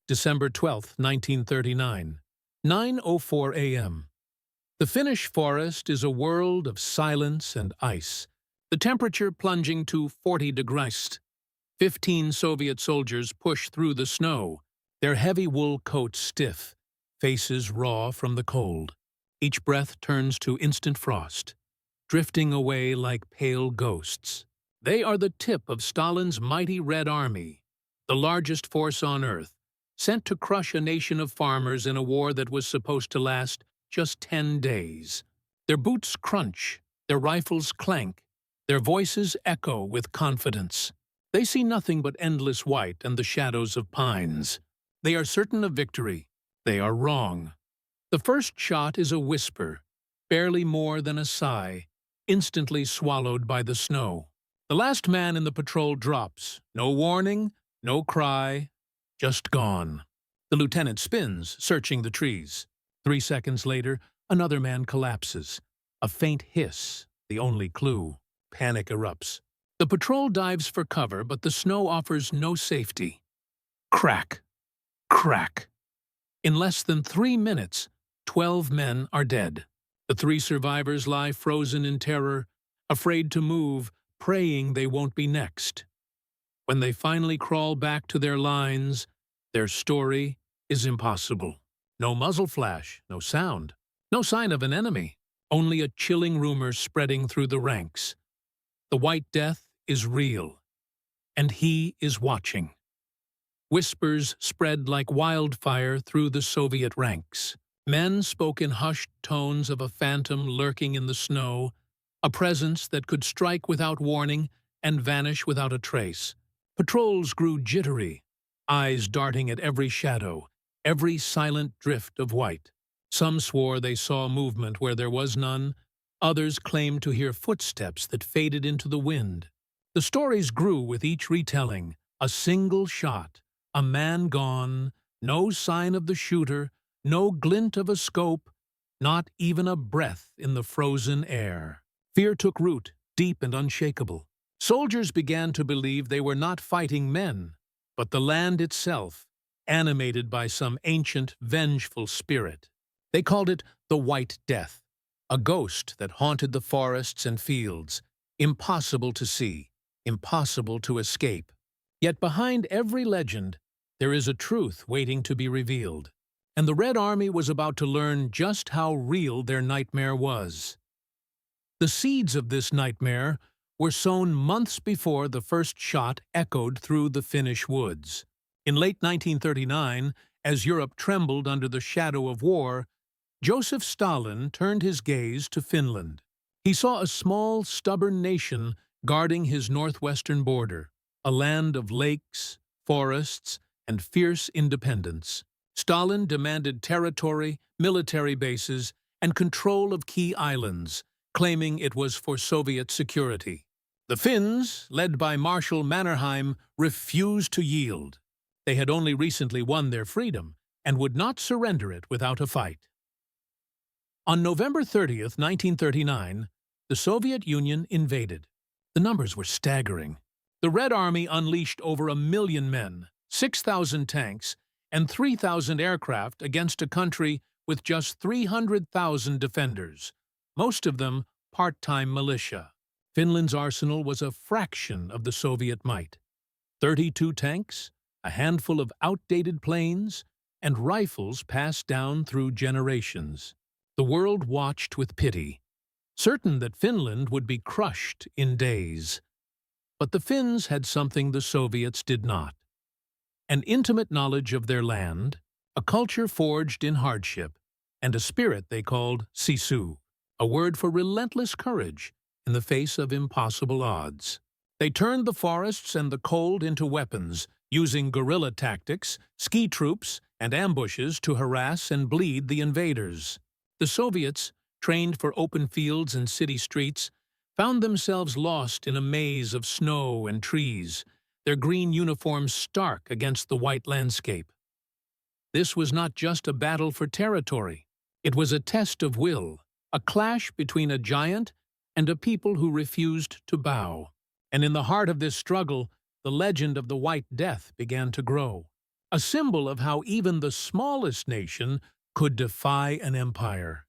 December 12, 1939, 9:04 a.m. The Finnish forest is a world of silence and ice, the temperature plunging to 40 degrees. 15 Soviet soldiers push through the snow, their heavy wool coats stiff, faces raw from the cold. Each breath turns to instant frost, drifting away like pale ghosts. They are the tip of Stalin's mighty Red Army, the largest force on Earth, sent to crush a nation of farmers in a war that was supposed to last just 10 days. Their boots crunch, their rifles clank, their voices echo with confidence. They see nothing but endless white and the shadows of pines. They are certain of victory. They are wrong. The first shot is a whisper, barely more than a sigh, instantly swallowed by the snow. The last man in the patrol drops. No warning, no cry, just gone. The lieutenant spins, searching the trees. 3 seconds later, another man collapses. A faint hiss, the only clue. Panic erupts. The patrol dives for cover, but the snow offers no safety. Crack! Crack! In less than 3 minutes, 12 men are dead. The 3 survivors lie frozen in terror, afraid to move, praying they won't be next. When they finally crawl back to their lines, their story is impossible. No muzzle flash, no sound, no sign of an enemy, only a chilling rumor spreading through the ranks. The White Death is real, and he is watching. Whispers spread like wildfire through the Soviet ranks. Men spoke in hushed tones of a phantom lurking in the snow, a presence that could strike without warning and vanish without a trace. Patrols grew jittery, eyes darting at every shadow, every silent drift of white. Some swore they saw movement where there was none. Others claimed to hear footsteps that faded into the wind. The stories grew with each retelling. A single shot, a man gone, no sign of the shooter, no glint of a scope, not even a breath in the frozen air. Fear took root, deep and unshakable. Soldiers began to believe they were not fighting men, but the land itself, animated by some ancient, vengeful spirit. They called it the White Death, a ghost that haunted the forests and fields, impossible to see, impossible to escape. Yet behind every legend, there is a truth waiting to be revealed, and the Red Army was about to learn just how real their nightmare was. The seeds of this nightmare were sown months before the first shot echoed through the Finnish woods. In late 1939, as Europe trembled under the shadow of war, Joseph Stalin turned his gaze to Finland. He saw a small, stubborn nation guarding his northwestern border, a land of lakes, forests, and fierce independence. Stalin demanded territory, military bases, and control of key islands, claiming it was for Soviet security. The Finns, led by Marshal Mannerheim, refused to yield. They had only recently won their freedom and would not surrender it without a fight. On November 30th, 1939, the Soviet Union invaded. The numbers were staggering. The Red Army unleashed over 1 million men, 6,000 tanks, and 3,000 aircraft against a country with just 300,000 defenders, most of them part-time militia. Finland's arsenal was a fraction of the Soviet might. 32 tanks, a handful of outdated planes, and rifles passed down through generations. The world watched with pity, certain that Finland would be crushed in days. But the Finns had something the Soviets did not: an intimate knowledge of their land, a culture forged in hardship, and a spirit they called sisu, a word for relentless courage in the face of impossible odds. They turned the forests and the cold into weapons, using guerrilla tactics, ski troops, and ambushes to harass and bleed the invaders. The Soviets, trained for open fields and city streets, found themselves lost in a maze of snow and trees, their green uniforms stark against the white landscape. This was not just a battle for territory. It was a test of will, a clash between a giant and a people who refused to bow. And in the heart of this struggle, the legend of the White Death began to grow. a symbol of how even the smallest nation could defy an empire.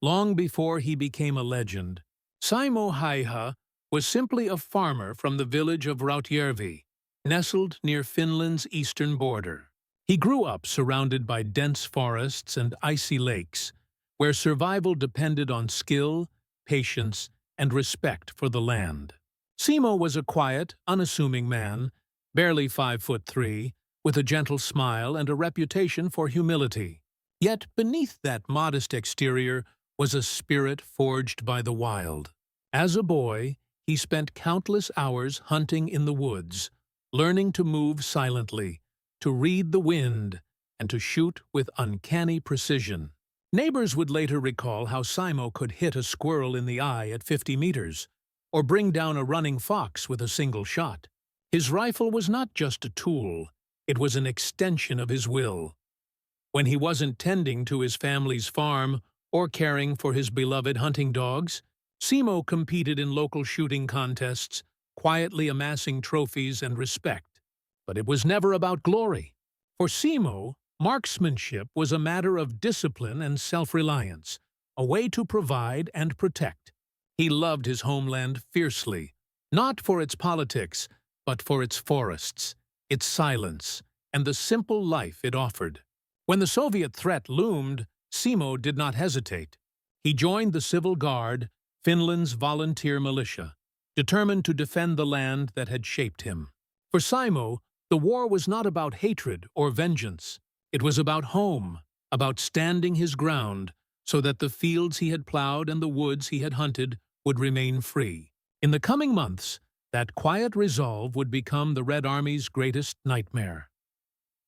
Long before he became a legend, Simo Häyhä was simply a farmer from the village of Rautjärvi, nestled near Finland's eastern border. He grew up surrounded by dense forests and icy lakes, where survival depended on skill, patience, and respect for the land. Simo was a quiet, unassuming man, barely 5'3", with a gentle smile and a reputation for humility. Yet beneath that modest exterior was a spirit forged by the wild. As a boy, he spent countless hours hunting in the woods, learning to move silently, to read the wind, and to shoot with uncanny precision. Neighbors would later recall how Simo could hit a squirrel in the eye at 50 meters, or bring down a running fox with a single shot. His rifle was not just a tool, it was an extension of his will. When he wasn't tending to his family's farm or caring for his beloved hunting dogs, Simo competed in local shooting contests, quietly amassing trophies and respect. But it was never about glory. For Simo, marksmanship was a matter of discipline and self-reliance, a way to provide and protect. He loved his homeland fiercely, not for its politics, but for its forests, its silence, and the simple life it offered. When the Soviet threat loomed, Simo did not hesitate. He joined the Civil Guard, Finland's volunteer militia, determined to defend the land that had shaped him. For Simo, the war was not about hatred or vengeance. It was about home, about standing his ground so that the fields he had plowed and the woods he had hunted would remain free. In the coming months, that quiet resolve would become the Red Army's greatest nightmare.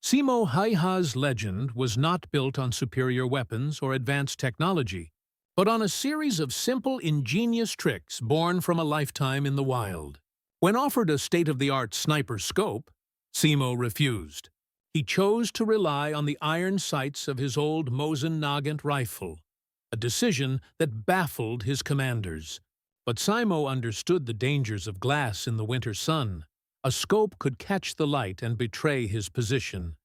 Simo Häyhä's legend was not built on superior weapons or advanced technology, but on a series of simple, ingenious tricks born from a lifetime in the wild. When offered a state-of-the-art sniper scope, Simo refused. He chose to rely on the iron sights of his old Mosin Nagant rifle, a decision that baffled his commanders. But Simo understood the dangers of glass in the winter sun. A scope could catch the light and betray his position,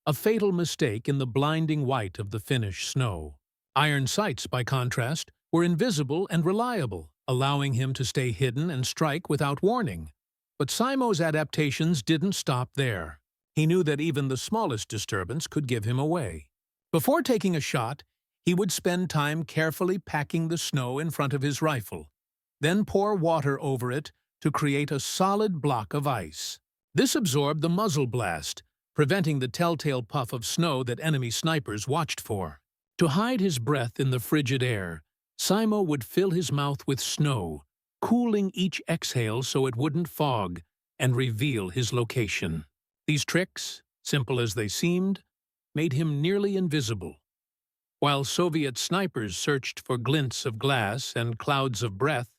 a fatal mistake in the blinding white of the Finnish snow. Iron sights, by contrast, were invisible and reliable, allowing him to stay hidden and strike without warning. But Simo's adaptations didn't stop there. He knew that even the smallest disturbance could give him away. Before taking a shot, he would spend time carefully packing the snow in front of his rifle, then pour water over it to create a solid block of ice. This absorbed the muzzle blast, preventing the telltale puff of snow that enemy snipers watched for. To hide his breath in the frigid air, Simo would fill his mouth with snow, cooling each exhale so it wouldn't fog and reveal his location. These tricks, simple as they seemed, made him nearly invisible. While Soviet snipers searched for glints of glass and clouds of breath,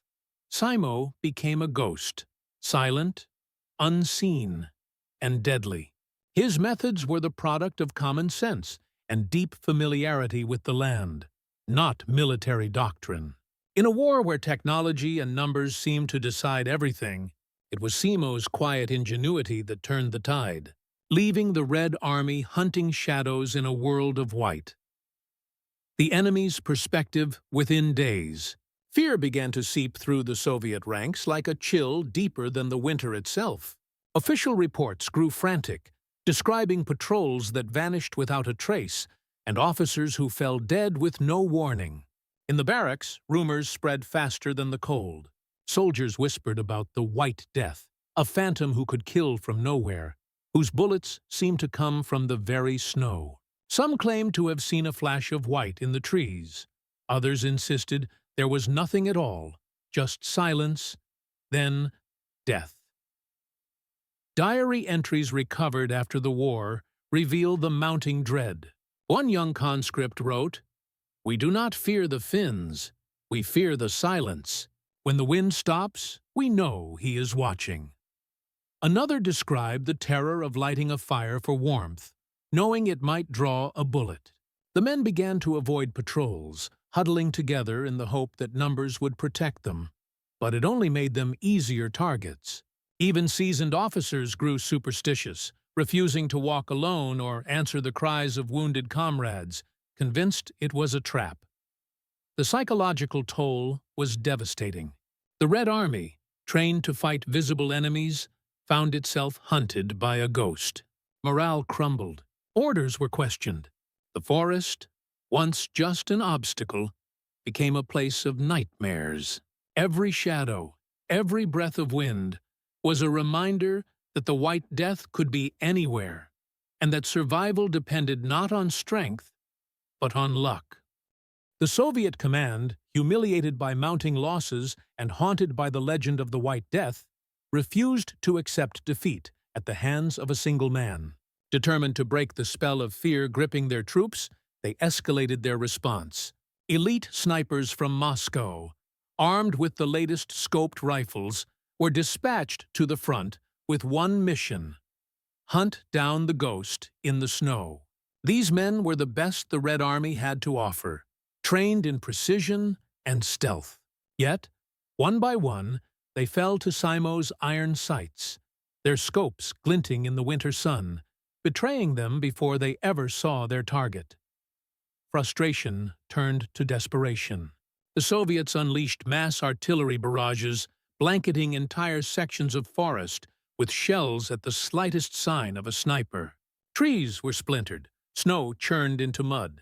Simo became a ghost, silent, unseen, and deadly. His methods were the product of common sense and deep familiarity with the land, not military doctrine. In a war where technology and numbers seemed to decide everything, it was Simo's quiet ingenuity that turned the tide, leaving the Red Army hunting shadows in a world of white. The enemy's perspective within days. Fear began to seep through the Soviet ranks like a chill deeper than the winter itself. Official reports grew frantic, describing patrols that vanished without a trace and officers who fell dead with no warning. In the barracks, rumors spread faster than the cold. Soldiers whispered about the White Death, a phantom who could kill from nowhere, whose bullets seemed to come from the very snow. Some claimed to have seen a flash of white in the trees. Others insisted there was nothing at all, just silence, then death. Diary entries recovered after the war reveal the mounting dread. One young conscript wrote, "We do not fear the Finns, we fear the silence. When the wind stops, we know he is watching." Another described the terror of lighting a fire for warmth, knowing it might draw a bullet. The men began to avoid patrols, huddling together in the hope that numbers would protect them. But it only made them easier targets. Even seasoned officers grew superstitious, refusing to walk alone or answer the cries of wounded comrades, convinced it was a trap. The psychological toll was devastating. The Red Army, trained to fight visible enemies, found itself hunted by a ghost. Morale crumbled. Orders were questioned. The forest, once just an obstacle, became a place of nightmares. Every shadow, every breath of wind, was a reminder that the White Death could be anywhere, and that survival depended not on strength, but on luck. The Soviet command, humiliated by mounting losses and haunted by the legend of the White Death, refused to accept defeat at the hands of a single man. Determined to break the spell of fear gripping their troops, they escalated their response. Elite snipers from Moscow, armed with the latest scoped rifles, were dispatched to the front with one mission: hunt down the ghost in the snow. These men were the best the Red Army had to offer, trained in precision and stealth. Yet, one by one, they fell to Simo's iron sights, their scopes glinting in the winter sun, betraying them before they ever saw their target. Frustration turned to desperation. The Soviets unleashed mass artillery barrages, blanketing entire sections of forest with shells at the slightest sign of a sniper. Trees were splintered, snow churned into mud.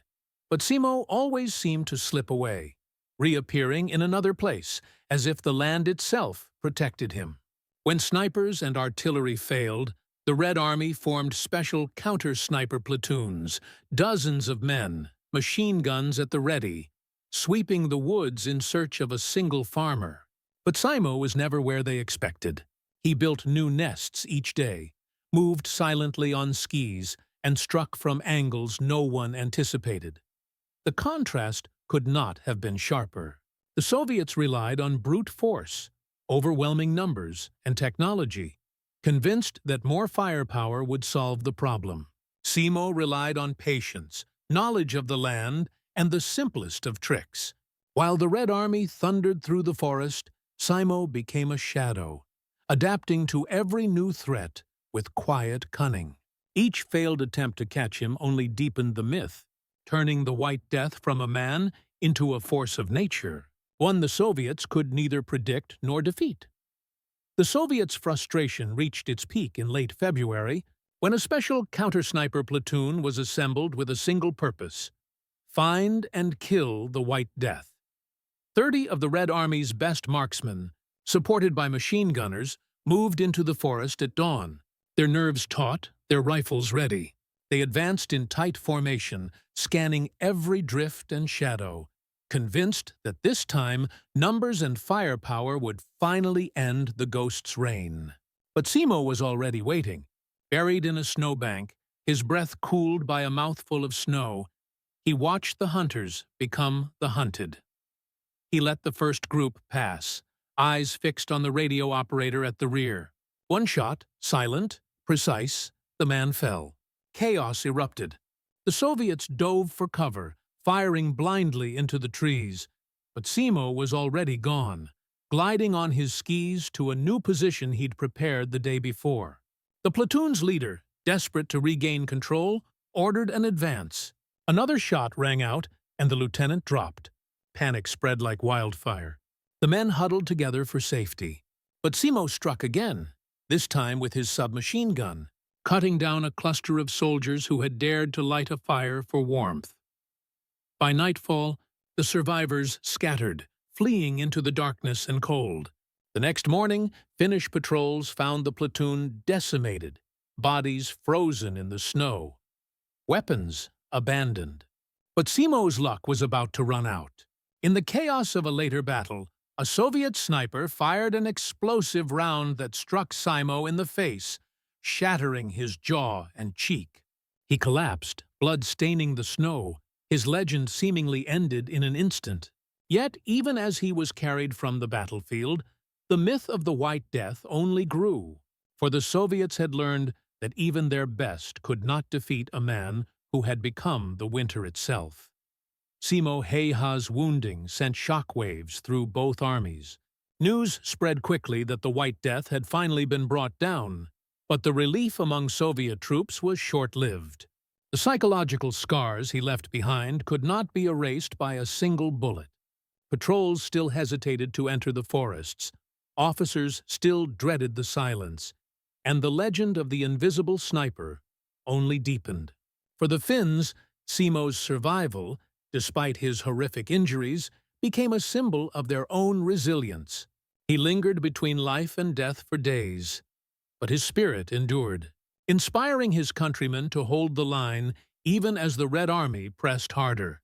But Simo always seemed to slip away, reappearing in another place, as if the land itself protected him. When snipers and artillery failed, the Red Army formed special counter-sniper platoons, dozens of men, machine guns at the ready, sweeping the woods in search of a single farmer. But Simo was never where they expected. He built new nests each day, moved silently on skis, and struck from angles no one anticipated. The contrast could not have been sharper. The Soviets relied on brute force, overwhelming numbers, and technology, convinced that more firepower would solve the problem. Simo relied on patience, knowledge of the land, and the simplest of tricks. While the Red Army thundered through the forest, Simo became a shadow, adapting to every new threat with quiet cunning. Each failed attempt to catch him only deepened the myth, turning the White Death from a man into a force of nature, one the Soviets could neither predict nor defeat. The Soviets' frustration reached its peak in late February when a special counter-sniper platoon was assembled with a single purpose: find and kill the White Death. 30 of the Red Army's best marksmen, supported by machine gunners, moved into the forest at dawn, their nerves taut, their rifles ready. They advanced in tight formation, scanning every drift and shadow, convinced that this time numbers and firepower would finally end the ghost's reign. But Simo was already waiting. Buried in a snowbank, his breath cooled by a mouthful of snow, he watched the hunters become the hunted. He let the first group pass, eyes fixed on the radio operator at the rear. One shot, silent, precise, the man fell. Chaos erupted. The Soviets dove for cover, firing blindly into the trees. But Simo was already gone, gliding on his skis to a new position he'd prepared the day before. The platoon's leader, desperate to regain control, ordered an advance. Another shot rang out, and the lieutenant dropped. Panic spread like wildfire. The men huddled together for safety. But Simo struck again, this time with his submachine gun, cutting down a cluster of soldiers who had dared to light a fire for warmth. By nightfall, the survivors scattered, fleeing into the darkness and cold. The next morning, Finnish patrols found the platoon decimated, bodies frozen in the snow, weapons abandoned. But Simo's luck was about to run out. In the chaos of a later battle, a Soviet sniper fired an explosive round that struck Simo in the face, shattering his jaw and cheek. He collapsed, blood staining the snow, his legend seemingly ended in an instant. Yet, even as he was carried from the battlefield, the myth of the White Death only grew, for the Soviets had learned that even their best could not defeat a man who had become the winter itself. Simo Häyhä's wounding sent shockwaves through both armies. News spread quickly that the White Death had finally been brought down, But the relief among Soviet troops was short-lived. The psychological scars he left behind could not be erased by a single bullet. Patrols still hesitated to enter the forests. Officers still dreaded the silence. And the legend of the invisible sniper only deepened. For the Finns, Simo's survival, despite his horrific injuries, became a symbol of their own resilience. He lingered between life and death for days, but his spirit endured, inspiring his countrymen to hold the line even as the Red Army pressed harder.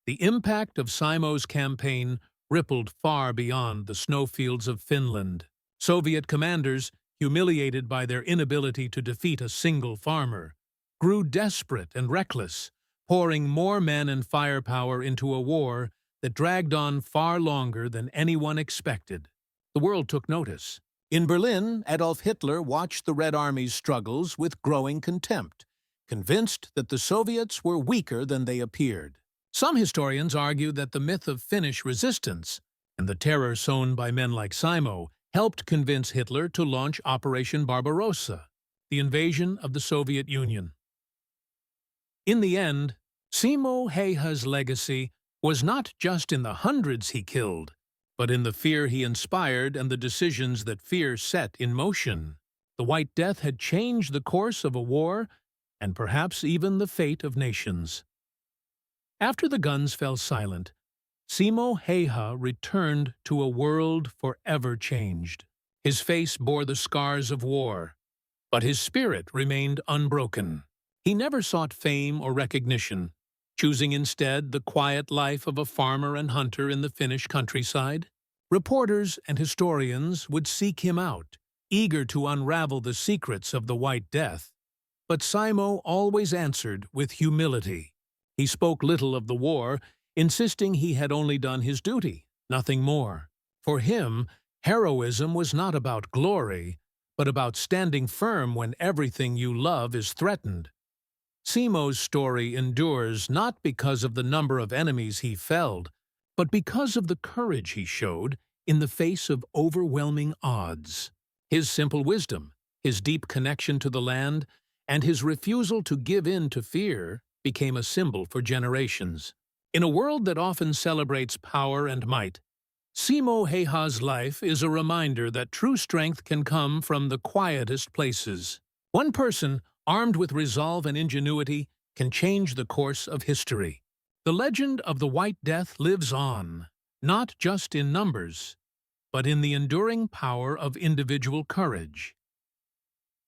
The impact of Simo's campaign rippled far beyond the snowfields of Finland. Soviet commanders, humiliated by their inability to defeat a single farmer, grew desperate and reckless, pouring more men and firepower into a war that dragged on far longer than anyone expected. The world took notice. In Berlin, Adolf Hitler watched the Red Army's struggles with growing contempt, convinced that the Soviets were weaker than they appeared. Some historians argue that the myth of Finnish resistance and the terror sown by men like Simo helped convince Hitler to launch Operation Barbarossa, the invasion of the Soviet Union. In the end, Simo Häyhä's legacy was not just in the hundreds he killed, but in the fear he inspired and the decisions that fear set in motion. The White Death had changed the course of a war and perhaps even the fate of nations. After the guns fell silent, Simo Häyhä returned to a world forever changed. His face bore the scars of war, but his spirit remained unbroken. He never sought fame or recognition, choosing instead the quiet life of a farmer and hunter in the Finnish countryside. Reporters and historians would seek him out, eager to unravel the secrets of the White Death. But Simo always answered with humility. He spoke little of the war, insisting he had only done his duty, nothing more. For him, heroism was not about glory, but about standing firm when everything you love is threatened. Simo's story endures not because of the number of enemies he felled, but because of the courage he showed in the face of overwhelming odds. His simple wisdom, his deep connection to the land, and his refusal to give in to fear became a symbol for generations. In a world that often celebrates power and might, Simo Häyhä's life is a reminder that true strength can come from the quietest places. One person, armed with resolve and ingenuity, can change the course of history. The legend of the White Death lives on, not just in numbers, but in the enduring power of individual courage.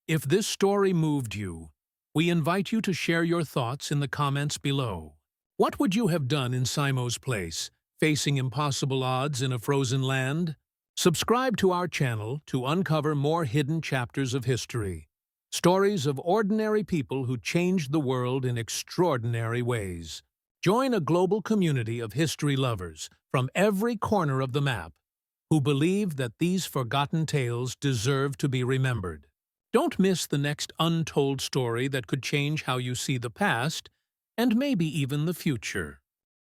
If this story moved you, we invite you to share your thoughts in the comments below. What would you have done in Simo's place, facing impossible odds in a frozen land? Subscribe to our channel to uncover more hidden chapters of history. Stories of ordinary people who changed the world in extraordinary ways. Join a global community of history lovers from every corner of the map who believe that these forgotten tales deserve to be remembered. Don't miss the next untold story that could change how you see the past and maybe even the future.